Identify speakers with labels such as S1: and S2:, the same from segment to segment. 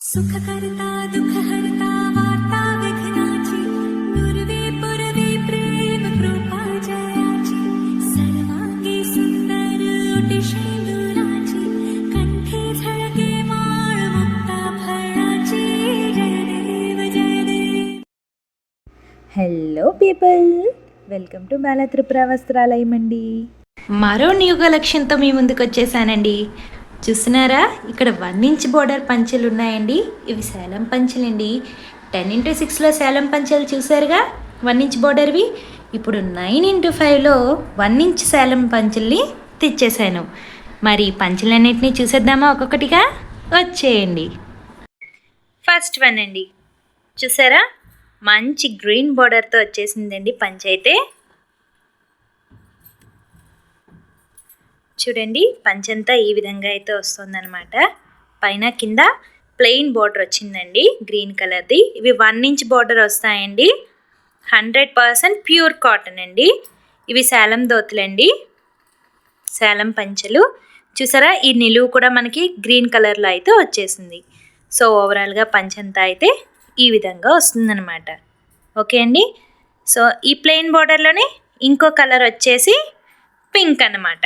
S1: सुखकर्ता दुःखहर्ता वार्ता विघ्नाची नुरवे पुरवे प्रेम कृपा जयाची सर्वांगी सुंदर उटिशेंदुराची कंठे झळके माळ मुक्ता फळाची जय देव
S2: హలో పీపుల్, వెల్కమ్ టు బాల త్రిపుర వస్త్రాలయం అండి.
S3: మరో న్యూ కలెక్షన్తో మీ ముందుకు వచ్చేసానండి. చూస్తున్నారా, ఇక్కడ 1 ఇంచ్ బోర్డర్ పంచెలు ఉన్నాయండి. ఇవి సేలం పంచెలండి. 10x6లో సేలం పంచెలు చూసారుగా, 1 ఇంచ్ బోర్డర్వి. ఇప్పుడు 9x5లో 1 ఇంచ్ సేలం పంచెల్ని తెచ్చేసాను. మరి పంచెలన్నింటినీ చూసేద్దామా ఒక్కొక్కటిగా? వచ్చేయండి. ఫస్ట్ వన్ అండి, చూసారా, మంచి గ్రీన్ బోర్డర్తో వచ్చేసిందండి పంచె అయితే. చూడండి, పంచంతా ఈ విధంగా అయితే వస్తుందన్నమాట. పైన కింద ప్లెయిన్ బార్డర్ వచ్చిందండి గ్రీన్ కలర్ది. ఇవి 1 ఇంచ్ బార్డర్ వస్తాయండి. 100% ప్యూర్ కాటన్ అండి. ఇవి సేలం దోతులండి, సేలం పంచెలు. చూసారా, ఈ నిలువు కూడా మనకి గ్రీన్ కలర్లో అయితే వచ్చేసింది. సో ఓవరాల్గా పంచంతా అయితే ఈ విధంగా వస్తుందన్నమాట. ఓకే అండి. సో ఈ ప్లెయిన్ బార్డర్లోనే ఇంకో కలర్ వచ్చేసి పింక్ అన్నమాట.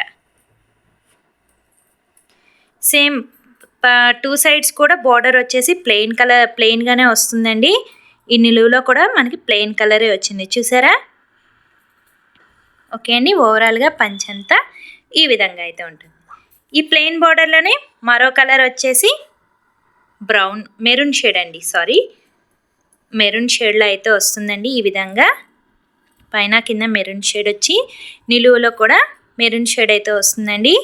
S3: సేమ్ 2 సైడ్స్ కూడా బార్డర్ వచ్చేసి ప్లెయిన్గానే వస్తుందండి. ఈ నిలువులో కూడా మనకి ప్లెయిన్ కలరే వచ్చింది, చూసారా. ఓకే అండి, ఓవరాల్గా పంచంతా ఈ విధంగా అయితే ఉంటుంది. ఈ ప్లెయిన్ బార్డర్లోనే మరో కలర్ వచ్చేసి మెరూన్ షేడ్ అండి, మెరూన్ షేడ్లో అయితే వస్తుందండి. ఈ విధంగా పైన కింద మెరూన్ షేడ్ వచ్చి నిలువులో కూడా మెరూన్ షేడ్ అయితే వస్తుందండి.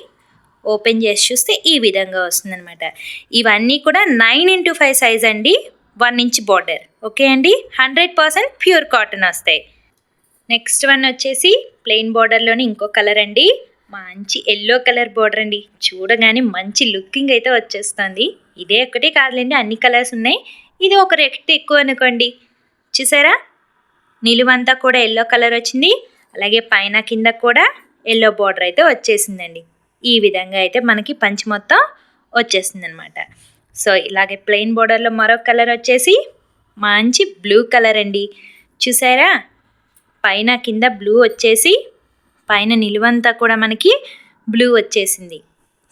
S3: ఓపెన్ చేసి చూస్తే ఈ విధంగా వస్తుందన్నమాట. ఇవన్నీ కూడా 9x5 సైజ్ అండి, 1 ఇంచ్ బార్డర్. ఓకే అండి, 100% ప్యూర్ కాటన్ వస్తాయి. నెక్స్ట్ వన్ వచ్చేసి ప్లెయిన్ బార్డర్లోని ఇంకో కలర్ అండి. మంచి ఎల్లో కలర్ బార్డర్ అండి. చూడగానే మంచి లుకింగ్ అయితే వచ్చేస్తుంది. ఇదే ఒకటి కాదులేండి, అన్ని కలర్స్ ఉన్నాయి. ఇది ఒక రెక్ట్ ఎక్కువ అనుకోండి. చూసారా, నిలువంతా కూడా ఎల్లో కలర్ వచ్చింది. అలాగే పైన కింద కూడా ఎల్లో బార్డర్ అయితే వచ్చేసిందండి. ఈ విధంగా అయితే మనకి పంచ్ మొత్తం వచ్చేసింది అనమాట. సో ఇలాగే ప్లెయిన్ బార్డర్లో మరొక కలర్ వచ్చేసి మంచి బ్లూ కలర్ అండి. చూసారా, పైన కింద బ్లూ వచ్చేసి పైన నిలువంతా కూడా మనకి బ్లూ వచ్చేసింది.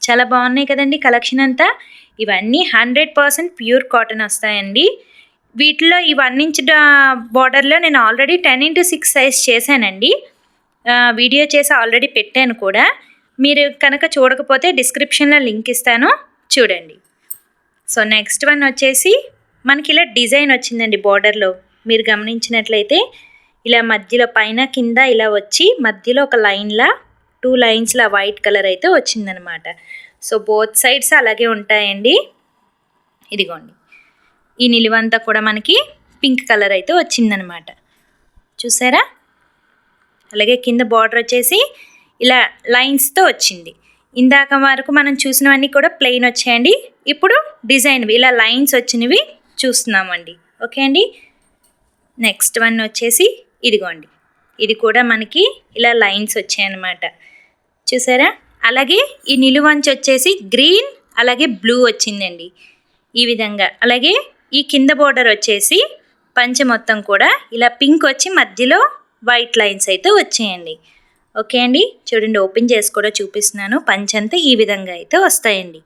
S3: చాలా బాగున్నాయి కదండి కలెక్షన్ అంతా. ఇవన్నీ 100% ప్యూర్ కాటన్ వస్తాయండి. వీటిలో ఈ 1 ఇంచ్ బార్డర్లో నేను ఆల్రెడీ 10x6 సైజ్ చేశానండి. వీడియో చేసి ఆల్రెడీ పెట్టాను కూడా. మీరు కనుక చూడకపోతే డిస్క్రిప్షన్లో లింక్ ఇస్తాను, చూడండి. సో నెక్స్ట్ వన్ వచ్చేసి మనకి ఇలా డిజైన్ వచ్చిందండి బార్డర్లో. మీరు గమనించినట్లయితే ఇలా మధ్యలో పైన కింద ఇలా వచ్చి మధ్యలో ఒక లైన్లా 2 లైన్స్లా వైట్ కలర్ అయితే వచ్చిందనమాట. సో బోత్ సైడ్స్ అలాగే ఉంటాయండి. ఇదిగోండి, ఈ నిలువంతా కూడా మనకి పింక్ కలర్ అయితే వచ్చిందనమాట. చూసారా, అలాగే కింద బార్డర్ వచ్చేసి ఇలా లైన్స్తో వచ్చింది. ఇందాక వరకు మనం చూసినవన్నీ కూడా ప్లెయిన్ వచ్చాయండి. ఇప్పుడు డిజైన్ ఇలా లైన్స్ వచ్చినవి చూస్తున్నామండి. ఓకే అండి. నెక్స్ట్ వన్ వచ్చేసి ఇదిగోండి, ఇది కూడా మనకి ఇలా లైన్స్ వచ్చాయన్నమాట. చూసారా, అలాగే ఈ నిలువంచి వచ్చేసి గ్రీన్ అలాగే బ్లూ వచ్చిందండి ఈ విధంగా. అలాగే ఈ కింద బోర్డర్ వచ్చేసి పంచె మొత్తం కూడా ఇలా పింక్ వచ్చి మధ్యలో వైట్ లైన్స్ అయితే వచ్చాయండి. ఓకే అండి, చూడండి, ఓపెన్ చేసి కూడా చూపిస్తున్నాను. పంచంతా ఈ విధంగా అయితే వస్తాయండి.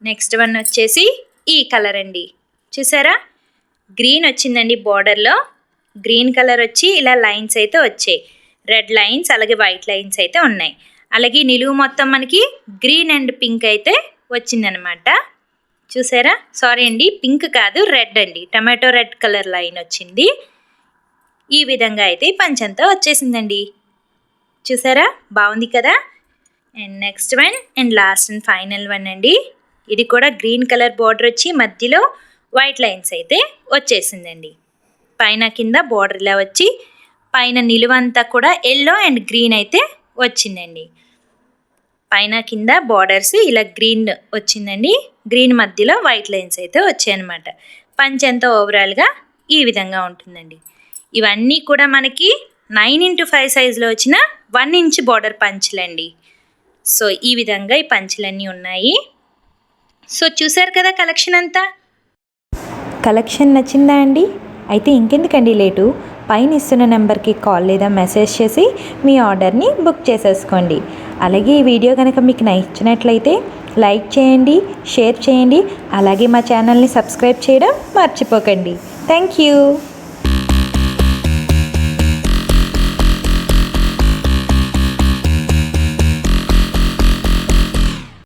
S3: నెక్స్ట్ వన్ వచ్చేసి ఈ కలర్ అండి. చూసారా, గ్రీన్ వచ్చిందండి బార్డర్లో. గ్రీన్ కలర్ వచ్చి ఇలా లైన్స్ అయితే వచ్చాయి, రెడ్ లైన్స్ అలాగే వైట్ లైన్స్ అయితే ఉన్నాయి. అలాగే నిలువు మొత్తం మనకి గ్రీన్ అండ్ పింక్ అయితే వచ్చిందనమాట. చూసారా, సారీ అండి, పింక్ కాదు, రెడ్ అండి, టమాటో రెడ్ కలర్ లైన్ వచ్చింది. ఈ విధంగా అయితే పంచంతా వచ్చేసిందండి. చూసారా, బాగుంది కదా. And next one and last and final one అండి. ఇది కూడా గ్రీన్ కలర్ బార్డర్ వచ్చి మధ్యలో వైట్ లైన్స్ అయితే వచ్చేసిందండి. పైన కింద బార్డర్ ఇలా వచ్చి పైన నిలువంతా కూడా ఎల్లో అండ్ గ్రీన్ అయితే వచ్చిందండి. పైన కింద బార్డర్స్ ఇలా గ్రీన్ వచ్చిందండి. గ్రీన్ మధ్యలో వైట్ లైన్స్ అయితే వచ్చాయన్నమాట. పంచంతా ఓవరాల్గా ఈ విధంగా ఉంటుందండి. ఇవన్నీ కూడా మనకి 9x5 సైజులో వచ్చిన 1 ఇంచ్ బార్డర్ పంచులండి. సో ఈ విధంగా ఈ పంచులన్నీ ఉన్నాయి. సో చూసారు కదా కలెక్షన్ అంతా.
S2: కలెక్షన్ నచ్చిందా అండి? అయితే ఇంకెందుకండి లేటు, పైన ఇస్తున్న నెంబర్కి కాల్ లేదా మెసేజ్ చేసి మీ ఆర్డర్ని బుక్ చేసేసుకోండి. అలాగే ఈ వీడియో కనుక మీకు నచ్చినట్లయితే లైక్ చేయండి, షేర్ చేయండి, అలాగే మా ఛానల్ని సబ్స్క్రైబ్ చేయడం మర్చిపోకండి. Thank you.